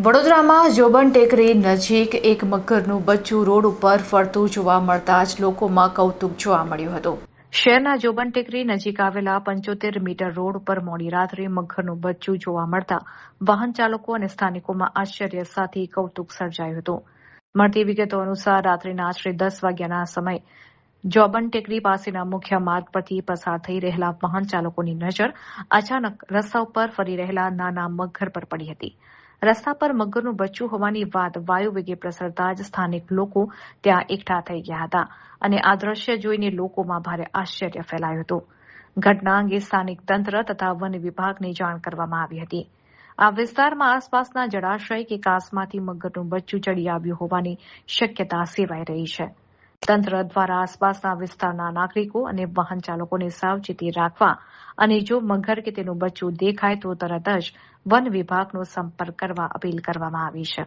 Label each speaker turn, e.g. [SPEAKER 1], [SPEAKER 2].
[SPEAKER 1] વડોદરામાં જોબન ટેકરી નજીક એક મગરનું બચ્ચું રોડ ઉપર ફરતું જોવા મળતા જ લોકોમાં કૌતુક જોવા મળ્યું હતું। શહેરના જોબન ટેકરી નજીક આવેલા 75 મીટર રોડ ઉપર મોડી રાત્રે મગરનું બચ્ચું જોવા મળતા વાહન ચાલકો અને સ્થાનિકોમાં આશ્ચર્ય સાથે કૌતુક સર્જાયું હતું। મળતી વિગતો અનુસાર રાત્રિના આશરે 10 વાગ્યાના સમયે જોબન ટેકરી પાસેના મુખ્ય માર્ગ પરથી પસાર થઈ રહેલા વાહન ચાલકોની નજર અચાનક રસ્તા ઉપર ફરી રહેલા નાના મગર પર પડી હતી। રસ્તા પર મગરનું બચ્ચું હોવાની વાત વાયુ વેગે પ્રસરતા જ સ્થાનિક લોકો ત્યાં એકઠા થઈ ગયા હતા અને આ દ્રશ્ય જોઈને લોકોમાં ભારે આશ્ચર્ય ફેલાયું હતું। ઘટના અંગે સ્થાનિક તંત્ર તથા વન વિભાગને જાણ કરવામાં આવી હતી। આ વિસ્તારમાં આસપાસના જળાશય કે કાંસમાંથી મગરનું બચ્ચું ચડી આવ્યું હોવાની શક્યતા સેવાઈ રહી છે। તંત્ર દ્વારા આસપાસના વિસ્તારના નાગરિકો અને વાહન ચાલકોને સાવચેતી રાખવા અને જો મગર કે તેનું બચ્ચું દેખાય તો તરત જ વન વિભાગનો સંપર્ક કરવા અપીલ કરવામાં આવી છે।